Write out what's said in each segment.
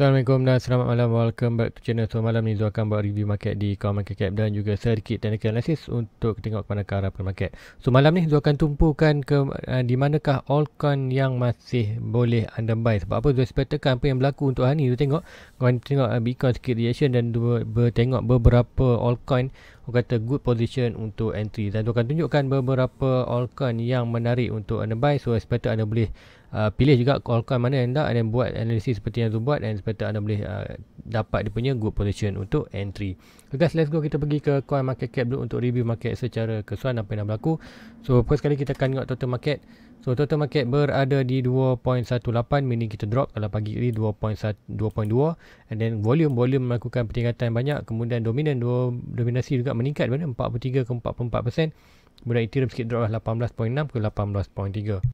Assalamualaikum dan selamat malam. Welcome back to channel. So malam ni Zul akan buat review market di CoinMarketCap dan juga sedikit technical analysis untuk tengok ke mana ke arah market. So malam ni Zul akan tumpukan ke di manakah altcoin yang masih boleh anda buy. Sebab apa Zul expectkan apa yang berlaku untuk hari ni. Zul tengok Bitcoin sikit reaction dan tengok beberapa altcoin kata good position untuk entry, dan Zul akan tunjukkan beberapa altcoin yang menarik untuk anda buy. So expect anda boleh pilih juga altcoin mana yang anda dan buat analisis seperti yang Zul buat, dan expect anda boleh dapat dia punya good position untuk entry. So guys, let's go, kita pergi ke CoinMarketCap dulu untuk review market secara keseluruhan apa yang dah berlaku. So first kali kita akan tengok total market. So total market berada di 2.18, meaning kita drop kalau pagi ni 2.2, and then volume melakukan peningkatan banyak, kemudian dominasi juga meningkat pada 43 ke 44%, kemudian Ethereum sikit drop 18.6 ke 18.3.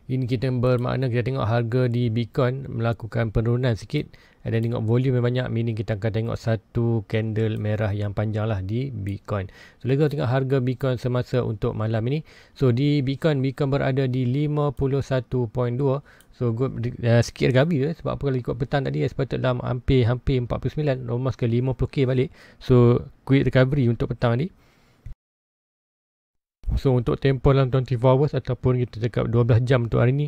Ini kita bermakna kita tengok harga di Bitcoin melakukan penurunan sikit, dan tengok volume yang banyak, meaning kita akan tengok satu candle merah yang panjang lah di Bitcoin. So let's go tengok harga Bitcoin semasa untuk malam ini. So di Bitcoin berada di 51.2. So sikit recovery sebab apa, kalau ikut petang tadi expected dalam hampir 49, almost ke 50k balik. So quick recovery untuk petang tadi. So untuk tempoh dalam 24 hours ataupun kita cakap 12 jam untuk hari ni,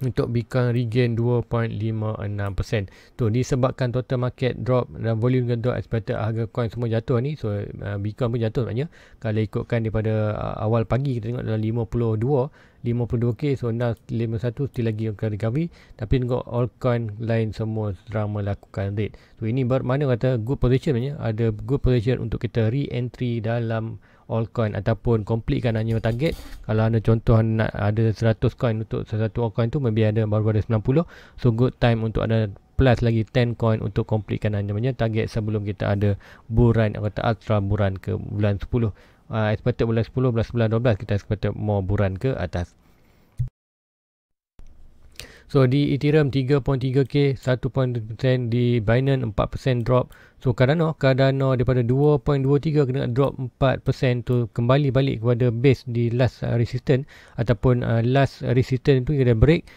untuk Bitcoin regain 2.56%. Tu disebabkan total market drop dan volume drop, expected harga coin semua jatuh ni. So Bitcoin pun jatuh sebenarnya. Kalau ikutkan daripada awal pagi kita tengok dalam 52k, so now 51 still lagi akan recovery, tapi tengok altcoin lain semua sedang melakukan rate. So ini bermakna kata good position sebenarnya, ada good position untuk kita re-entry dalam altcoin ataupun completekan hanya target. Kalau anda contoh nak ada 100 coin untuk satu altcoin tu, maybe ada baru ada 90, so good time untuk ada plus lagi 10 coin untuk completekan hanya target sebelum kita ada bull run atau ultra bull run ke bulan 10. Expected bulan 10, bulan 11, 12 kita expected more bull run ke atas. So di Ethereum 3.3k 1.2%, di Binance 4% drop. So Cardano daripada 2.23 kena drop 4% tu, kembali balik kepada base di last resistance ataupun last resistance tu kita break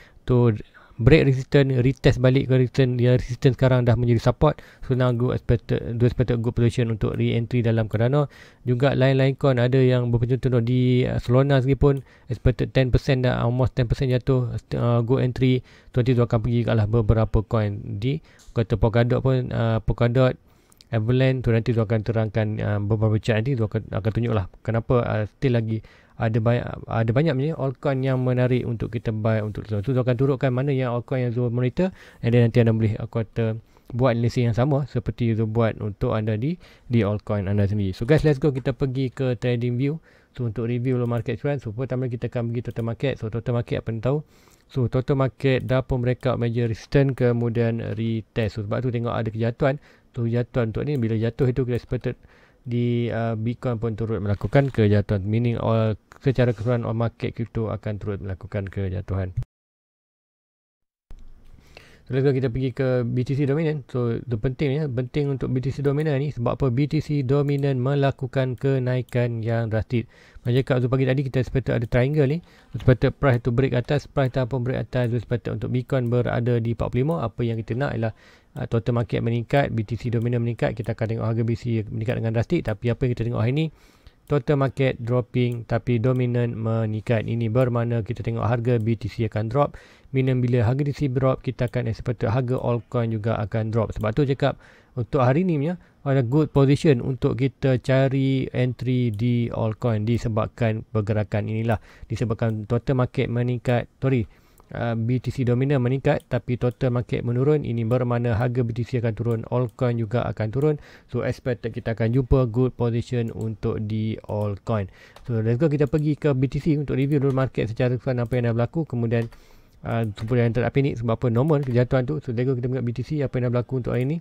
resistance, retest balik ke resistance sekarang dah menjadi support. So now expected good position untuk re-entry dalam Cardano. Juga lain-lain coin ada yang berpencontoh di Solana pun expected 10% dah, almost 10% jatuh, good entry. Nanti tu akan pergi ke beberapa coin di kata Polkadot pun, Polkadot, Avalanche tu nanti tu akan terangkan beberapa chart, nanti tu akan tunjuk lah kenapa still lagi ada banyak altcoin yang menarik untuk kita buy untuk tu akan turunkan mana yang altcoin yang Zul monitor, and then nanti anda boleh buat analisis yang sama seperti Zul buat untuk anda di altcoin anda sendiri. So guys, let's go, kita pergi ke trading view. So untuk review market trend, so pertama kita akan pergi total market. So total market apa yang tahu, so total market dah pun breakout major resistance, kemudian retest. So sebab tu tengok ada kejatuhan. So jatuhan untuk ni, bila jatuh itu kita expected di Bitcoin pun turut melakukan kejatuhan, meaning secara keseluruhan market crypto akan turut melakukan kejatuhan. So let's go, kita pergi ke BTC dominant. So itu penting untuk BTC dominant ni, sebab apa, BTC dominant melakukan kenaikan yang drastik. Macam kat pagi tadi kita expected ada triangle ni, expected price to break atas, price tak pun break atas, expected untuk Bitcoin berada di 45. Apa yang kita nak ialah total market meningkat, BTC dominant meningkat, kita akan tengok harga BTC meningkat dengan drastik. Tapi apa yang kita tengok hari ni, total market dropping tapi dominant meningkat. Ini bermakna kita tengok harga BTC akan drop, meaning bila harga BTC drop, kita akan expect harga altcoin juga akan drop. Sebab tu cakap untuk hari ni ada good position untuk kita cari entry di altcoin, disebabkan pergerakan inilah, disebabkan total market meningkat, BTC dominan meningkat tapi total market menurun. Ini bermakna harga BTC akan turun, altcoin juga akan turun. So expected kita akan jumpa good position untuk di altcoin. So let's go, kita pergi ke BTC untuk review dulu market secara keseluruhan apa yang dah berlaku, kemudian yang tak panik sebab apa normal kejatuhan tu. So let's go, kita tengok BTC apa yang dah berlaku untuk hari ni.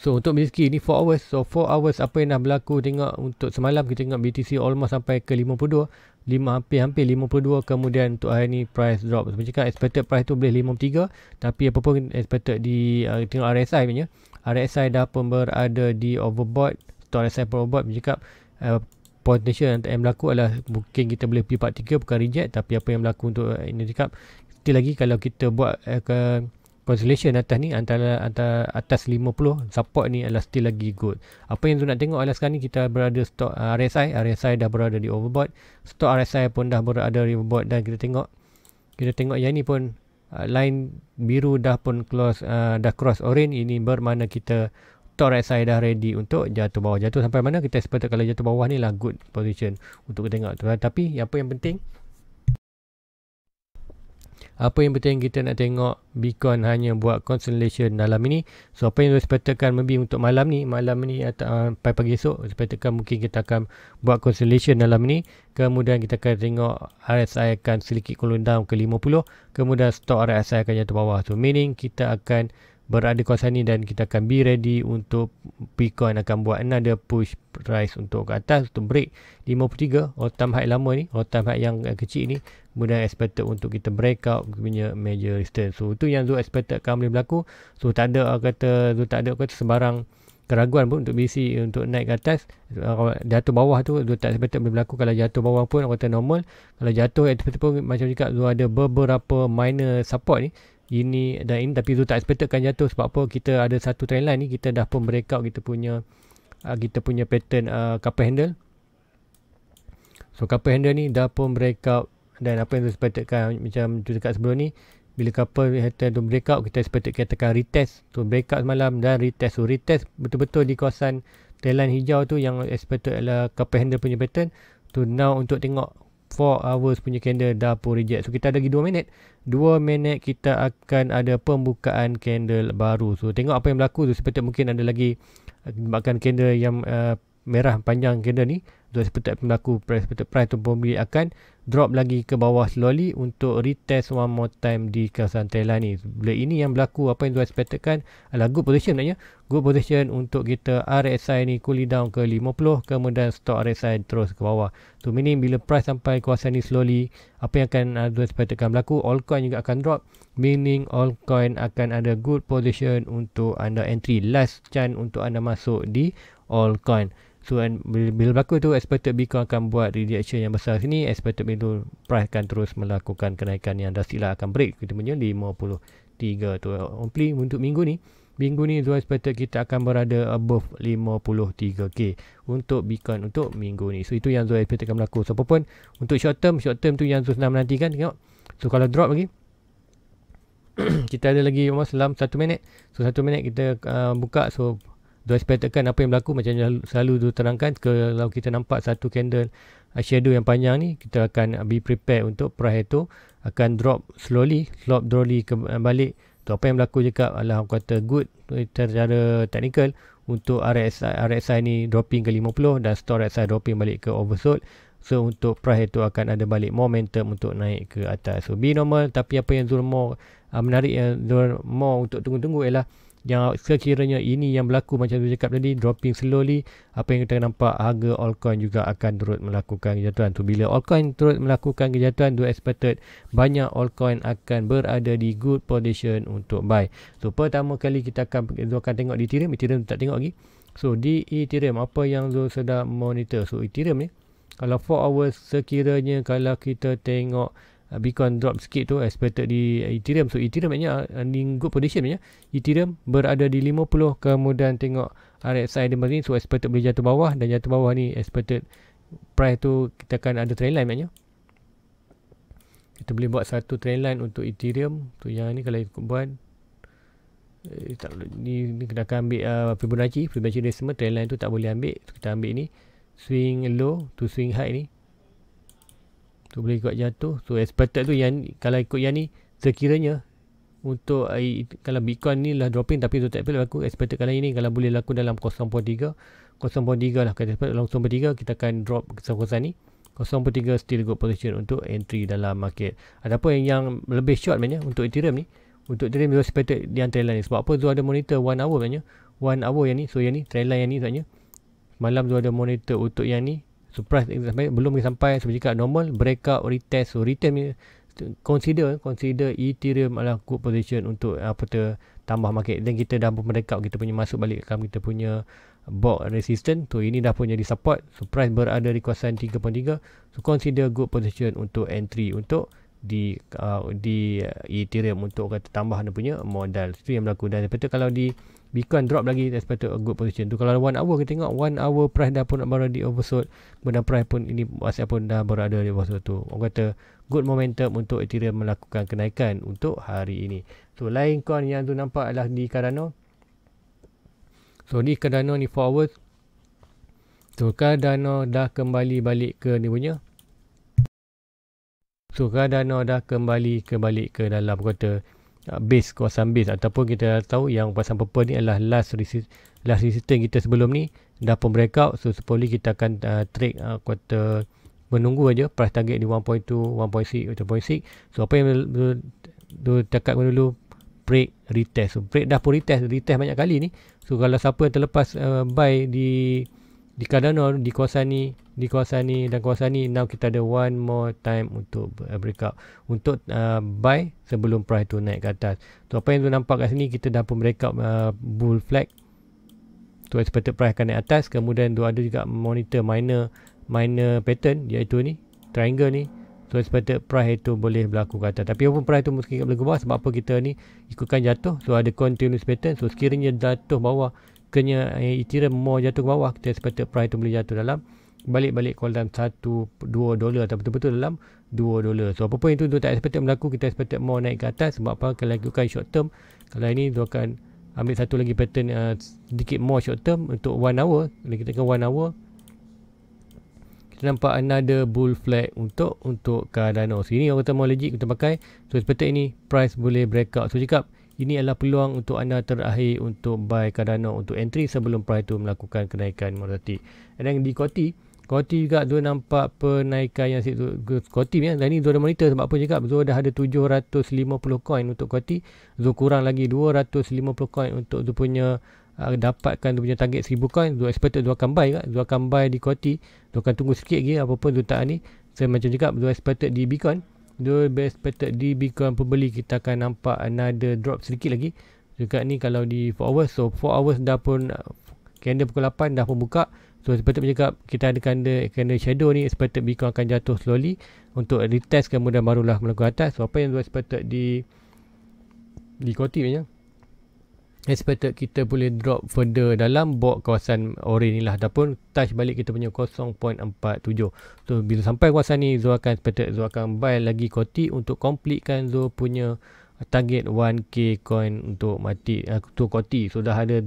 So untuk BTC ni 4 hours. So 4 hours apa yang dah berlaku, tengok untuk semalam kita tengok BTC almost sampai ke 52, hampir 52, kemudian untuk hari ni price drop. Sebenarnya cakap expected price tu boleh 53, tapi apa pun expected di tengok RSI punya. RSI dah pun berada di overbought, stock RSI pun overbought. Cakap potential yang berlaku adalah mungkin kita boleh pergi 43 bukan reject, tapi apa yang berlaku untuk ini cakap still lagi kalau kita buat ke consolidation atas ni, antara atas 50 support ni adalah still lagi good. Apa yang tu nak tengok adalah sekarang ni kita berada stok RSI dah berada di overbought, stok RSI pun dah berada di overbought, dan kita tengok yang ni pun line biru dah pun dah cross orange. Ini bermakna kita stok RSI dah ready untuk jatuh bawah. Jatuh sampai mana kita expect, kalau jatuh bawah ni lah good position untuk kita tengok. Tapi apa yang penting kita nak tengok Bitcoin hanya buat consolidation dalam ini. So apa yang kita expectkan maybe untuk malam ni atau pagi esok, expectkan mungkin kita akan buat consolidation dalam ini. Kemudian kita akan tengok RSI akan sedikit cool down ke 50, kemudian stop RSI akan jatuh bawah. So meaning kita akan berada kawasan ni dan kita akan be ready untuk Bitcoin akan buat another push price untuk ke atas, untuk break 53 all time high lama ni, all time high yang kecil ni. Kemudian expected untuk kita break out punya major resistance. So itu yang Zul expected akan boleh berlaku. So tak ada kata sembarang keraguan pun untuk BC untuk naik ke atas. Jatuh bawah tu Zul tak expected boleh berlaku. Kalau jatuh bawah pun kata normal. Kalau jatuh expected pun macam cakap Zul ada beberapa minor support ni, ini dan ini, tapi Zul tak expectkan jatuh. Sebab apa? Kita ada satu trend line ni, kita dah pun breakout kita punya pattern couple handle. So couple handle ni dah pun breakout, dan apa yang Zul expectkan macam tu dekat sebelum ni, bila couple handle tu breakout, kita expect kita akan retest tu breakout semalam dan retest. So retest betul-betul di kawasan trend line hijau tu yang expected adalah couple handle punya pattern tu. Now untuk tengok 4 hours punya candle dah pun reject. So kita ada lagi 2 minit. 2 minit kita akan ada pembukaan candle baru. So tengok apa yang berlaku tu. Seperti mungkin ada lagi bahkan candle yang merah panjang candle ni. So seperti berlaku price tu pembeli akan drop lagi ke bawah slowly untuk retest one more time di kawasan trend line ni. Bila ini yang berlaku, apa yang tu expectkan adalah good position sebenarnya. Good position untuk kita RSI ni cool down ke 50, kemudian stop RSI terus ke bawah. So meaning bila price sampai kawasan ni slowly, apa yang akan tu expectkan berlaku, altcoin juga akan drop. Meaning altcoin akan ada good position untuk anda entry, last chance untuk anda masuk di altcoin. So bila berlaku tu, expected Bitcoin akan buat reaction yang besar sini. Expected itu price akan terus melakukan kenaikan yang drastik lah, akan break kita punya 53 tu. Hopefully untuk minggu ni Zul expected kita akan berada above 53k untuk Bitcoin untuk minggu ni. So itu yang Zul expected akan berlaku. So apapun untuk short term tu yang Zul sedang menantikan. Tengok. So kalau drop lagi kita ada lagi almost dalam 1 minit. So 1 minit kita buka. So Zul expectkan apa yang berlaku macam selalu Zul terangkan. Kalau kita nampak satu candle shadow yang panjang ni, kita akan be prepared untuk price itu akan drop slowly balik. So, apa yang berlaku juga adalah orang kata good secara technical untuk RSI ni dropping ke 50 dan stop RSI dropping balik ke oversold. So untuk price itu akan ada balik momentum untuk naik ke atas. So be normal, tapi apa yang Zul more menarik, yang Zul more untuk tunggu-tunggu ialah yang sekiranya ini yang berlaku macam tu cakap tadi, dropping slowly, apa yang kita nampak harga altcoin juga akan turut melakukan kejatuhan tu. Bila altcoin turut melakukan kejatuhan, tu expected banyak altcoin akan berada di good position untuk buy. So pertama kali kita akan tengok di Ethereum tak tengok lagi. So di Ethereum apa yang Zul sedang monitor. So Ethereum ni kalau 4 hours, sekiranya kalau kita tengok Bitcoin drop sikit tu expected di Ethereum. So Ethereum maknanya in good position maknanya Ethereum berada di 50, kemudian tengok RSI dia ni. So expected boleh jatuh bawah, dan jatuh bawah ni expected price tu kita akan ada trend line maknanya. Kita boleh buat satu trend line untuk Ethereum. Tu yang ni kalau ikut buat ni kita akan ambil Fibonacci decimal. Trend line tu tak boleh ambil. So, kita ambil ni swing low to swing high ni. Tu boleh ikut jatuh. So expected tu yang kalau ikut yang ni, sekiranya untuk kalau Bitcoin ni lah dropping, tapi tu tak boleh laku. Expected kali ini kalau boleh laku dalam 0.3 lah, kita expect dalam 0.3 kita akan drop ke kawasan ni. 0.3 still good position untuk entry dalam market. Adapun yang lebih short maknanya untuk Ethereum ni, untuk Ethereum tu expected di trend line ni. Sebab apa? Tu ada monitor 1 hour maknanya. 1 hour yang ni. So yang ni trend line yang ni maknanya. Malam tu ada monitor untuk yang ni. So price belum sampai seperti cakap normal, breakout, retest. So retest ni consider Ethereum adalah good position untuk tambah market. Dan kita dah breakout, kita punya masuk balik kita punya box resistance. So ini dah pun jadi support. So price berada di kawasan 3.3. So consider good position untuk entry untuk di Ethereum untuk kata tambah dia punya modal. Itu yang berlaku. Dan sepatutnya kalau di Bitcoin drop lagi, sepatutnya good position tu. Kalau 1 hour kita tengok 1 hour price dah pun baru di oversold, kemudian price pun ini WhatsApp pun dah baru ada di oversold tu. Orang kata good momentum untuk Ethereum melakukan kenaikan untuk hari ini. So lain coin yang tu nampak adalah di Cardano. So di Cardano ni 4 hours. So Cardano dah kembali balik ke ni punya. So Cardano dah kembali ke dalam kata base, kawasan base, ataupun kita tahu yang kawasan purple ni adalah last resistance kita sebelum ni dah pun breakout. So supposedly kita akan trade kata menunggu aja price target di 1.2, 1.6, 1.6. So apa yang cakap dulu, break retest. So break dah pun retest banyak kali ni. So kalau siapa yang terlepas buy di Cardano di kawasan ni dan kawasan ni, now kita ada one more time untuk breakout, untuk buy sebelum price tu naik ke atas. So apa yang tu nampak kat sini, kita dah pun breakout bull flag. So expected price akan naik atas. Kemudian tu ada juga monitor minor pattern, iaitu ni triangle ni. So expected price itu boleh berlaku ke atas. Tapi walaupun price tu mungkin boleh ke bawah, sebab apa kita ni ikutkan jatuh. So ada continuous pattern. So sekiranya jatuh bawah, kena Ethereum mau jatuh ke bawah, kita expected price tu boleh jatuh dalam balik ke dalam $1-2 atau betul-betul dalam $2. So apa pun itu tak expected berlaku, kita expected mau naik ke atas. Sebab apa? Kalau lakukan short term, kalau ini tu akan ambil satu lagi pattern sedikit more short term untuk 1 hour. Kalau kita kan 1 hour, kita nampak another bull flag untuk Cardano. So ini orang kata mau legit kita pakai. So seperti ini price boleh breakout. So cakap ini adalah peluang untuk anda terakhir untuk buy Cardano untuk entry sebelum price tu melakukan kenaikan moderate. Dan di Koti juga tu nampak penaikan yang Koti ni. Dan ni Zul dah monitor, sebab apa cakap Zul dah ada 750 coin untuk Koti. Zul kurang lagi 250 coin untuk tu punya dapatkan tu punya target 1000 coin. Zul expected Zul akan buy Zul akan buy di Koti. Zul akan tunggu sikit lagi apa pun Zul tak ni. Saya macam cakap Zul expected di Bitcoin. Zul expected di Bitcoin pembeli kita akan nampak another drop sedikit lagi. Juga ni kalau di 4 hours. So 4 hours dah pun candle pukul 8 dah pun buka. So expected bercakap kita ada candle shadow ni, expected Bitcoin akan jatuh slowly untuk retest, kemudian barulah melakukan atas. So apa yang expected di Koti punya, expected kita boleh drop further dalam bawah kawasan orange ni lah, ataupun touch balik kita punya 0.47. So bila sampai kawasan ni, Zul akan buy lagi Koti untuk completekan Zul punya target 1k coin untuk mati untuk Koti. So dah ada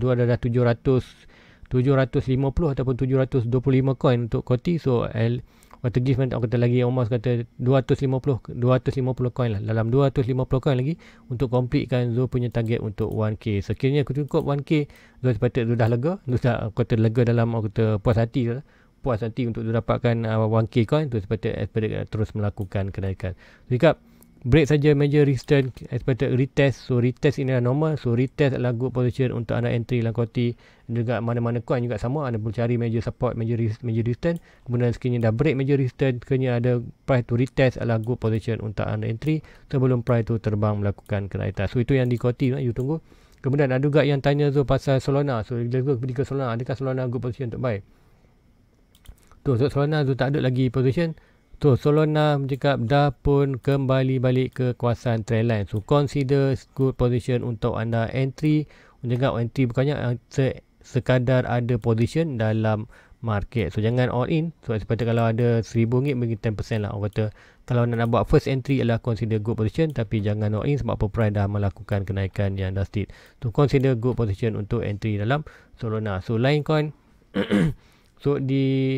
750 ataupun 725 coin untuk Koti. So waktu give kata lagi almost kata 250 coin lah, dalam 250 coin lagi untuk completekan Zul punya target untuk 1k. Sekiranya aku cukup 1k, Zul sepatutnya Zul dah lega, Zul dah kata lega dalam kata puas hati untuk Zul dapatkan 1k coin. Tu sepatutnya terus melakukan kenaikan. Cakap break saja major resistance, expected retest. So retest ini adalah normal. So retest adalah good position untuk anda entry dalam Koti. Juga mana-mana coin juga sama, anda boleh cari major support, major resistance. Kemudian sekiranya dah break major resistance, sekiranya ada price to retest adalah good position untuk anda entry sebelum price tu terbang melakukan ke atas. So itu yang di Koti, you tunggu. Kemudian ada juga yang tanya tu pasal Solana. So bila tu pergi ke Solana, adakah Solana good position untuk buy? Tu Solana tu tak ada lagi position. So Solana bercakap dah pun kembali balik ke kawasan trendline. So consider good position untuk anda entry. Jangan entry bukannya sekadar ada position dalam market. So jangan all in. So seperti kalau ada RM1000 bagi 10% lah. Orang kata kalau nak buat first entry adalah consider good position, tapi jangan all in sebab apa price dah melakukan kenaikan yang dah steep. So consider good position untuk entry dalam Solana. So lain coin so di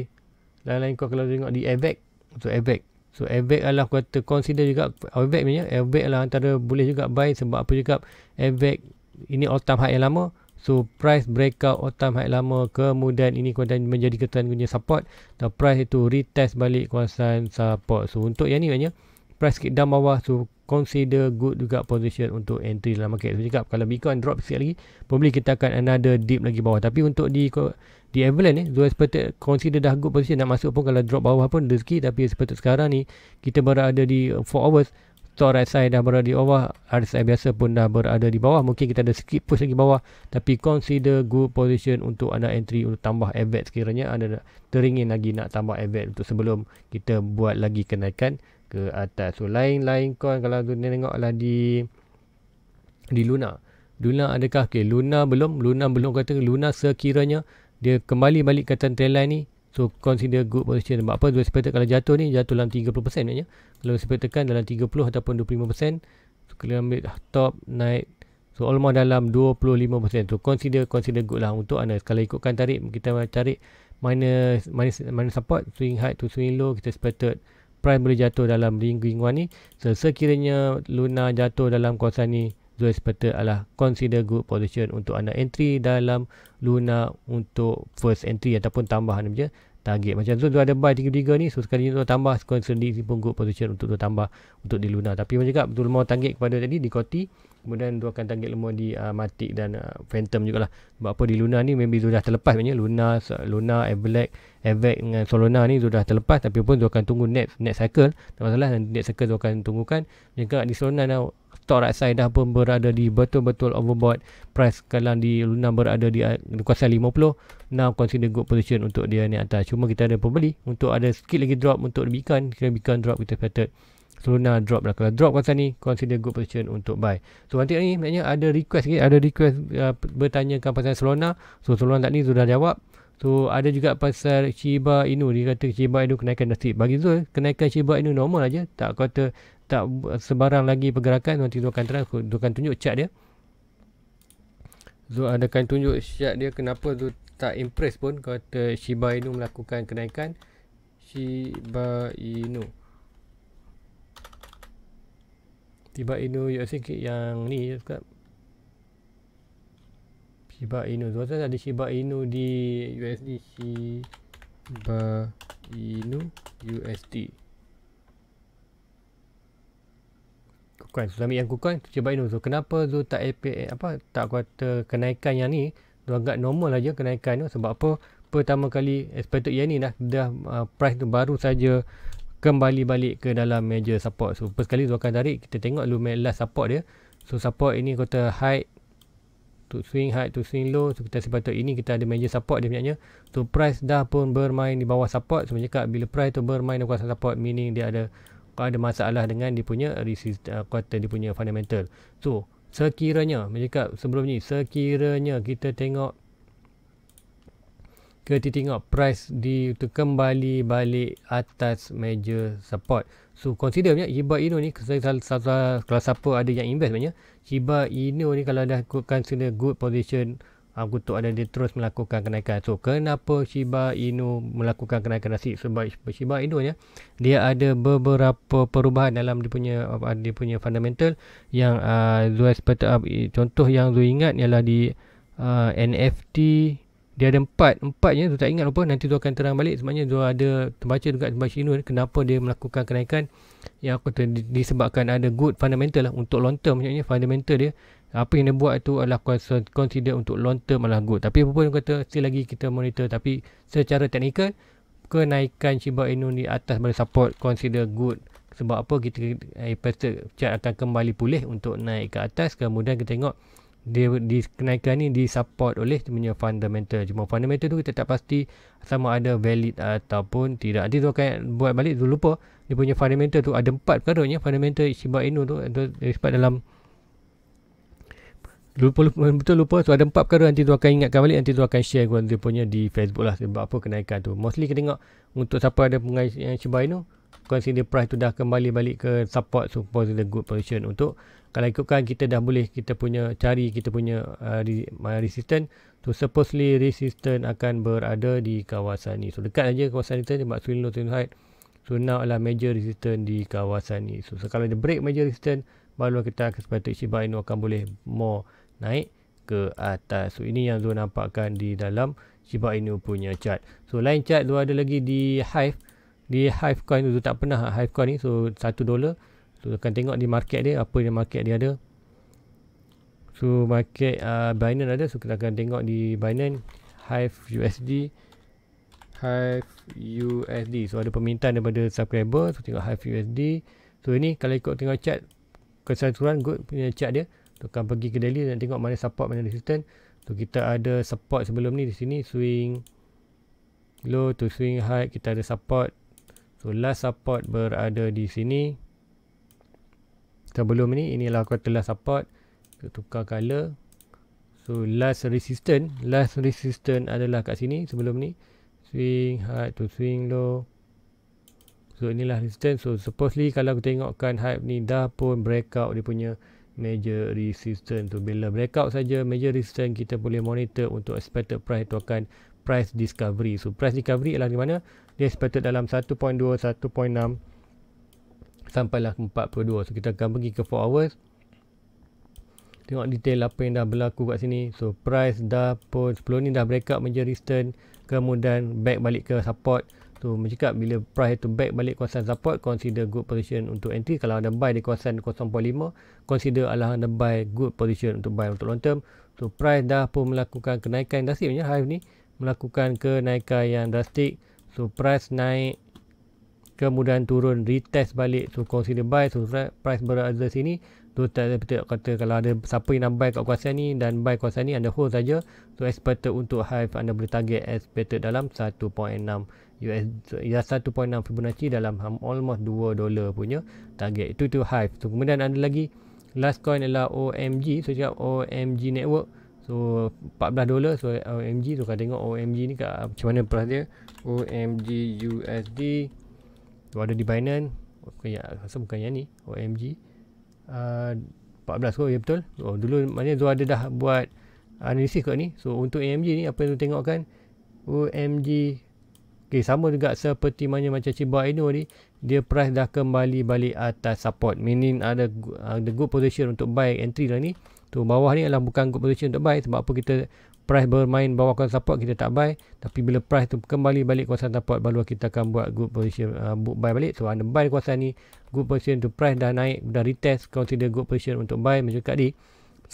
lain coin kalau tengok di AVAX. So AVAX adalah kata consider juga AVAX punya. AVAX adalah antara boleh juga buy sebab apa juga AVAX ini all time high yang lama. So price breakout all time high lama, kemudian ini kemudian menjadi ketuan punya support dan price itu retest balik kawasan support. So untuk yang ni maknanya price sikit down bawah, so consider good juga position untuk entry dalam market. So cakap kalau Bitcoin drop sikit lagi, probably kita akan another dip lagi bawah. Tapi untuk di Avalanche ni, Zul expected consider dah good position nak masuk pun. Kalau drop bawah pun rezeki. Tapi seperti sekarang ni kita berada di 4 hours, stock RSI dah berada di bawah, RSI biasa pun dah berada di bawah. Mungkin kita ada sikit push lagi bawah, tapi consider good position untuk anda entry untuk tambah AVAX sekiranya anda teringin lagi nak tambah AVAX untuk sebelum kita buat lagi kenaikan ke atas. So lain-lain coin kalau tu tengoklah di Luna. Luna adakah Luna belum kata Luna sekiranya dia kembali balik ke trend line ni, so consider good position. Sebab apa? Dua expected kalau jatuh ni jatuh dalam 30% maknanya. Kalau expected kan dalam 30 ataupun 25%. So kalau ambil top naik, so almost dalam 25%. So consider good lah untuk anda. Kalau ikutkan tarik, kita tarik mana support, swing high to swing low, kita expected price boleh jatuh dalam ring 1 ni. So sekiranya Luna jatuh dalam kawasan ni, so expected adalah consider good position untuk anda entry dalam Luna untuk first entry ataupun tambahan je target. Macam tu ada buy 3 ni, so sekali tu tambah consider pun good position untuk tu tambah untuk di Luna. Tapi macam cakap betul mau target kepada tadi di Koti, kemudian tu akan target lemah di Matic dan Phantom jugalah. Sebab apa di Luna ni maybe sudah terlepas maknanya Luna Everlake dengan Solana ni sudah terlepas, tapi pun tu akan tunggu next cycle. Tak masalah, next cycle tu akan tunggukan. Jika di Solana dah stock right side dah pun berada di betul-betul overbought, price kalau di Luna berada di kuasa 50, now consider good position untuk dia ni atas. Cuma kita ada pembeli untuk ada sikit lagi drop untuk Beacon. Kira Beacon drop kita expected Luna drop lah. Kalau drop kuasa ni consider good position untuk buy. So nanti ni maknanya ada request bertanyakan pasal Solana. So Solana tadi sudah jawab. So ada juga pasal Shiba Inu. Dia kata Shiba Inu kenaikan drastik. Bagi Zul, kenaikan Shiba Inu normal aja. Tak kata tak sebarang lagi pergerakan. Nanti tu akan terang, tu akan tunjuk chart dia. So akan tunjuk chart dia kenapa tu tak impress pun kata Shiba Inu melakukan kenaikan. Shiba Inu USD yang ni dekat Shiba Inu. So ada Shiba Inu di USD. Shiba Inu USD. Kukuan. So ambil yang kukuan Shiba Inu. So kenapa tu tak tak kata kenaikan yang ni, tu agak normal aja kenaikan tu. Sebab apa? Pertama kali expected yang ni dah price tu baru saja kembali balik ke dalam major support. So first kali tu akan tarik, kita tengok dulu last support dia. So support ini kata high to swing low. So kita sepatutnya ini kita ada major support dia punya. So price dah pun bermain di bawah support. So cakap bila price tu bermain di bawah support, meaning dia ada masalah dengan dia punya dia punya fundamental. So sekiranya cakap sebelum ni, sekiranya kita tengok price di kembali balik atas major support. So consider Shiba Inu ni kalau siapa ada yang invest banyak, Shiba Inu ni kalau dah consider good position untuk ada dia terus melakukan kenaikan. So kenapa Shiba Inu melakukan kenaikan drastik? Sebab Shiba Inu dia ada beberapa perubahan dalam dia punya fundamental yang contoh yang Zul ingat ialah di NFT. Dia ada empatnya tu tak ingat lupa, nanti tu akan terang balik. Sebenarnya tu ada terbaca juga Shiba Inu kenapa dia melakukan kenaikan, yang disebabkan ada good fundamental lah untuk long term. Maksudnya fundamental dia apa yang dia buat tu adalah consider untuk long term adalah good. Tapi apa pun kata still lagi kita monitor, tapi secara teknikal kenaikan Shiba Inu di atas balik support consider good. Sebab apa? Kita chart akan kembali pulih untuk naik ke atas. Kemudian kita tengok dia kenaikan ni disupport oleh punya fundamental. Cuma fundamental tu kita tak pasti sama ada valid ataupun tidak. Nanti tu akan buat balik tu, lupa dia punya fundamental tu ada 4 perkara nya fundamental Shiba Inu tu sebab dalam lupa. So ada 4 perkara, nanti tu akan ingatkan balik, nanti tu akan share dia punya di Facebook lah sebab apa kenaikan tu. Mostly kita tengok untuk siapa ada pengai Shiba Inu, consider price tu dah kembali balik ke support, so consider good position untuk kalau ikutkan kita dah boleh kita punya resistance. So supposedly resistance akan berada di kawasan ni. So dekat aja kawasan resistance sebab swing low swing high. So now adalah major resistance di kawasan ni. So kalau dia break major resistance, baru kita akan sepatutnya Shiba Inu akan boleh more naik ke atas. So ini yang Zul nampakkan di dalam Shiba Inu punya chart. So lain chart tu ada lagi di Hive. Di Hive coin tu tak pernah Hive coin ni. So $1. So akan tengok di market dia, apa yang market dia ada. So market Binance ada. So kita akan tengok di Binance Hive USD. So ada permintaan daripada subscriber. So tengok Hive USD. So ini kalau ikut tengok chart keseluruhan good punya chart dia. So akan pergi ke daily dan tengok mana support, mana resistance. So kita ada support sebelum ni di sini, swing low to swing high, kita ada support. So last support berada di sini. Sebelum ni inilah kata last support. Kita tukar color. So last resistance adalah kat sini sebelum ni. Swing high to swing low. So inilah resistance. So supposedly kalau kita tengokkan hype ni dah pun breakout dia punya major resistance tu. Bila breakout saja major resistance, kita boleh monitor untuk expected price tu akan price discovery. So price discovery adalah di mana dia expected dalam 1.2, 1.6 sampailah 42. So kita akan pergi ke 4 hours. Tengok detail apa yang dah berlaku kat sini. So price dah pun sebelum ni dah breakout major resistance, kemudian back balik ke support. So mencakap bila price tu back balik kawasan support, consider good position untuk entry. Kalau ada buy di kawasan 0.5, consider anda buy good position untuk buy untuk long term. So price dah pun melakukan kenaikan drastik punya hive ni, melakukan kenaikan yang drastik. So price naik kemudian turun, retest balik. So consider buy. So price berada sini. Tu betul kata kalau ada siapa yang nak buy kat kawasan ni dan buy kawasan ni, anda hold saja. So expected untuk hive anda boleh target expected dalam 1.6 US, ya 1.6 Fibonacci dalam almost $2 punya target. Itu hive. So kemudian ada lagi last coin adalah OMG. So cakap OMG network. So $14. So OMG tu, kalau tengok OMG ni kat macam mana price dia. OMG USD. Tu ada di Binance. Bukan yang ni OMG. 14 kot, ya betul. Oh, dulu maknanya Zul ada dah buat analisis kat ni. So untuk AMG ni apa yang tu tengokkan, OMG okay, sama juga seperti mana macam Shiba Inu ni, dia price dah kembali balik atas support, meaning ada good position untuk buy entry dah ni. Tu bawah ni adalah bukan good position untuk buy. Sebab apa kita price bermain bawah kawasan support, kita tak buy. Tapi bila price tu kembali balik kawasan support, baru kita akan buat good position buy balik. So anda buy kawasan ni, good position tu price dah naik, dah retest, consider good position untuk buy. Macam kat ni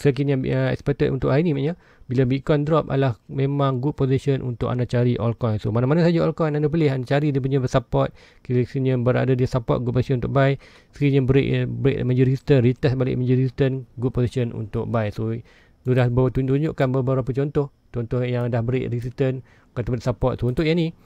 sekiranya expected untuk hari ni, maknanya bila Bitcoin drop adalah memang good position untuk anda cari altcoin. So mana-mana saja altcoin anda pilih, anda cari dia punya support. Sekiranya berada di support, good position untuk buy. Sekiranya break major resistance, retest balik major resistance, good position untuk buy. So dia dah tunjukkan beberapa contoh yang dah break resistance, kata support. So untuk yang ni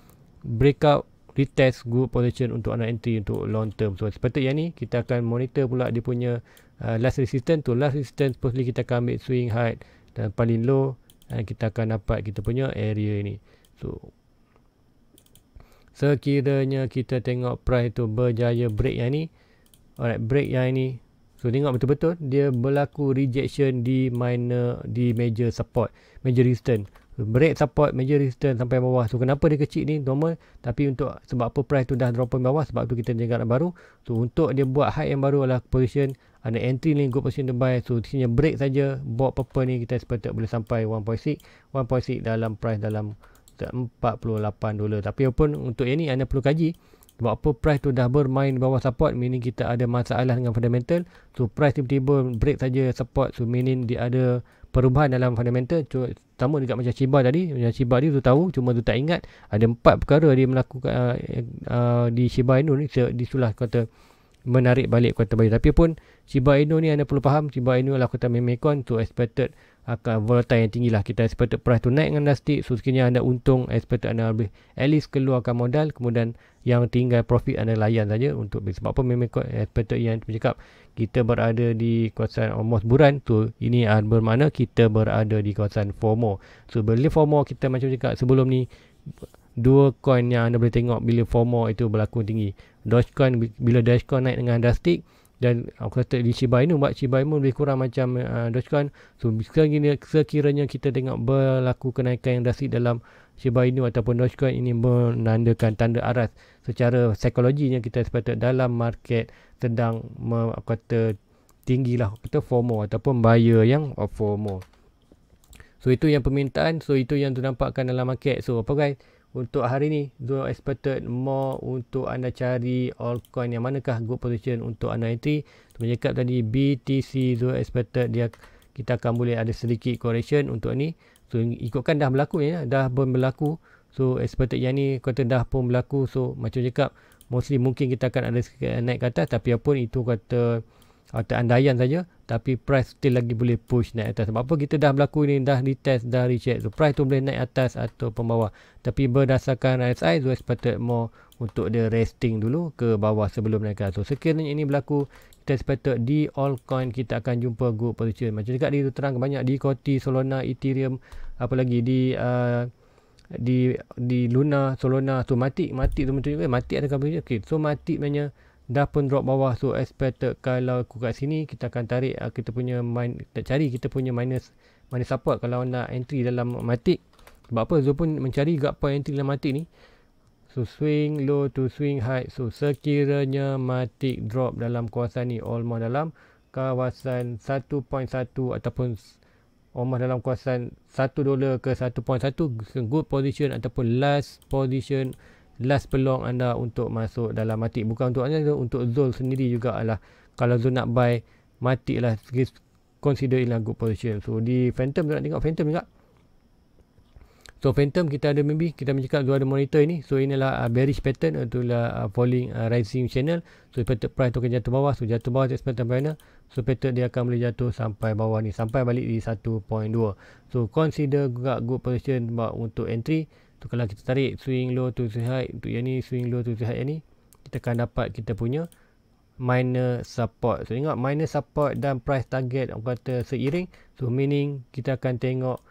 breakout, retest, good position untuk anda entry untuk long term. So seperti yang ni kita akan monitor pula dia punya last resistance. Tu last resistance supposedly kita akan ambil swing high dan paling low, dan kita akan dapat kita punya area ni. So sekiranya kita tengok price tu berjaya break yang ni, alright, break yang ni. So tengok betul-betul dia berlaku rejection di major support, major resistance. Break support, major resistance sampai bawah. So kenapa dia kecil ni? Normal. Tapi untuk sebab apa price tu dah drop ke bawah, sebab tu kita jaga nak baru. So untuk dia buat high yang baru adalah position, ada entry ni, good position to buy. So sini break saja, board purple ni kita expected boleh sampai 1.6 dalam price dalam $48. Tapi pun untuk yang ni anda perlu kaji. Sebab apa price tu dah bermain bawah support, meaning kita ada masalah dengan fundamental. So price tiba-tiba break saja support, so meaning dia ada perubahan dalam fundamental. Sama juga macam Shiba tadi. Macam Shiba ni tu tahu, cuma tu tak ingat ada 4 perkara dia melakukan di Shiba Inu ni, disulah kata menarik balik kuartal baru. Tapi pun Shiba Inu ni anda perlu faham, Shiba Inu adalah kuartal meme coin. So expected akan volatile yang tinggi lah. Kita expected price tu naik dengan drastic. So sekiranya anda untung, expected anda lebih at least keluarkan modal, kemudian yang tinggal profit anda layan saja untuk beli. Sebab apa meme coin expected yang bercakap kita berada di kawasan almost buran tu, ini bermakna kita berada di kawasan FOMO. So beli FOMO kita macam cakap sebelum ni, dua coin yang anda boleh tengok bila FOMO itu berlaku tinggi. Dogecoin, bila Dogecoin naik dengan drastic, dan aku kata di Shiba Inu, buat Shiba Inu lebih kurang macam Dogecoin. So sekiranya kita tengok berlaku kenaikan yang drastik dalam Shiba Inu ataupun Dogecoin, ini menandakan tanda aras secara psikologinya kita expected dalam market sedang kata tinggi lah, kata FOMO ataupun buyer yang FOMO. So itu yang permintaan, so itu yang ternampakkan dalam market. So apa guys, untuk hari ni Zul expected more untuk anda cari altcoin yang manakah good position untuk anda entry. Seperti cakap tadi BTC, Zul expected kita akan boleh ada sedikit correction untuk ni. So ikutkan dah berlaku ya, dah pun berlaku. So expected yang ni kata dah pun berlaku. So macam cakap mostly mungkin kita akan ada naik ke atas, tapi apapun itu kata atau andaian saja, tapi price still lagi boleh push naik atas. Sebab apa? Kita dah berlaku ni, dah retest, dah recheck. So price tu boleh naik atas atau bawah. Tapi berdasarkan RSI, so expected more untuk dia resting dulu ke bawah sebelum naik ke atas. So sekiranya ini berlaku, kita expected di altcoin kita akan jumpa good position. Macam dekat dia terang banyak di Coty, Solana, Ethereum, apa lagi di Luna, Solana. So Matic tu betul juga. Matic ada coverage. Okay. So Matic sebenarnya dah pun drop bawah. So expected kalau kat sini kita akan tarik kita punya cari kita punya minus support kalau nak entry dalam Matic. Sebab apa? Zul pun mencari juga point entry dalam Matic ni. So swing low to swing high. So sekiranya Matic drop dalam kawasan ni, almost dalam kawasan 1.1 ataupun almost dalam kawasan $1 ke 1.1, good position ataupun last peluang anda untuk masuk dalam Matic. Bukan untuk anda, untuk Zul sendiri juga adalah kalau Zul nak buy Matic lah, consider ialah good position. So di Phantom, nak tengok Phantom juga. So Phantom kita ada, maybe kita mencakap Zul ada monitor ini. So inilah bearish pattern, itulah falling rising channel. So expected price tu akan jatuh bawah. So jatuh bawah expected mana? So pattern dia akan boleh jatuh sampai bawah ni, sampai balik di 1.2. So consider juga good position untuk entry. So kalau kita tarik swing low to swing high, untuk yang ni swing low to swing high yang ni, kita akan dapat kita punya minor support. So tengok minor support dan price target orang kata seiring. So meaning kita akan tengok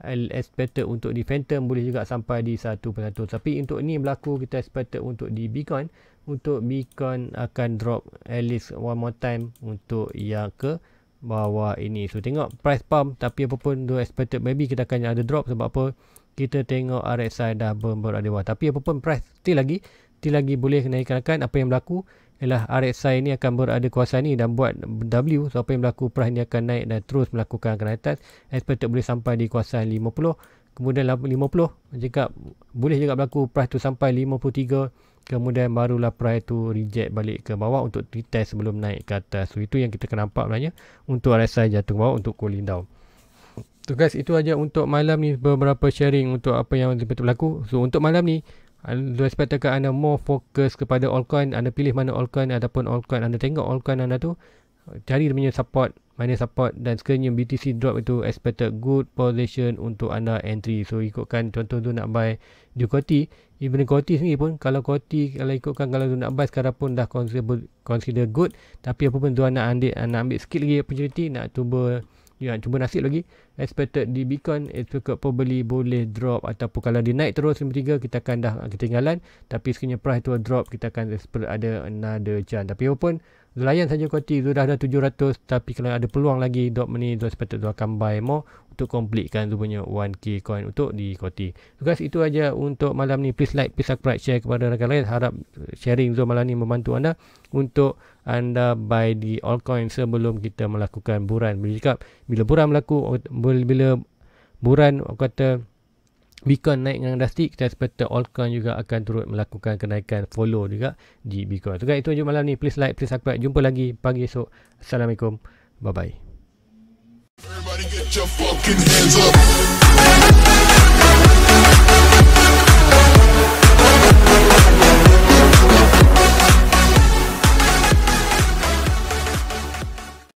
expected untuk di Phantom boleh juga sampai di 1%. Tapi untuk ni berlaku, kita expected untuk di Bitcoin. Untuk Bitcoin akan drop at least one more time untuk yang ke bawah ini. So tengok price pump, tapi apapun tu expected maybe kita akan ada drop. Sebab apa? Kita tengok RSI dah berada di bawah. Tapi apapun price still lagi boleh naikkan. Apa yang berlaku ialah RSI ni akan berada kawasan ni dan buat W. So apa yang berlaku, price ni akan naik dan terus melakukan ke atas. Expected boleh sampai di kawasan 50. Kemudian 50 jika boleh juga berlaku price tu sampai 53. Kemudian barulah price tu reject balik ke bawah untuk retest sebelum naik ke atas. So itu yang kita akan nampak sebenarnya untuk RSI jatuh ke bawah untuk cooling down. So guys, itu aja untuk malam ni, beberapa sharing untuk apa yang berlaku. So untuk malam ni, Zul expectkan anda more fokus kepada altcoin. Anda pilih mana altcoin ataupun altcoin anda tengok altcoin anda tu, cari dia punya support, minor support, dan sekiranya BTC drop itu expected good position untuk anda entry. So ikutkan contoh tu nak buy di Coty, even Coty sendiri pun, kalau Coty kalau ikutkan kalau tu nak buy sekarang pun dah consider good. Tapi apa pun tu nak ambil sikit lagi opportunity, nak cuba nasib lagi. Expected di Bitcoin expected probably boleh drop, ataupun kalau dia naik terus 53 kita akan dah ketinggalan. Tapi sekiranya price tu drop, kita akan ada another chance. Tapi apapun, layan saja Coty, tu dah ada 700. Tapi kalau ada peluang lagi drop ni, tu expected tu akan buy more untuk completekan tu punya 1k coin untuk di Coty. So guys, itu aja untuk malam ni. Please like, please subscribe, share kepada rakan lain. Harap sharing Zul malam ni membantu anda untuk anda buy di altcoin sebelum kita melakukan buran. Bila buran berlaku, bila buran kata Bitcoin naik dengan drastik, kita expect altcoin juga akan turut melakukan kenaikan, follow juga di Bitcoin. So guys, itu aja malam ni. Please like, please subscribe. Jumpa lagi pagi esok. Assalamualaikum. Bye bye. Everybody get your fucking hands up.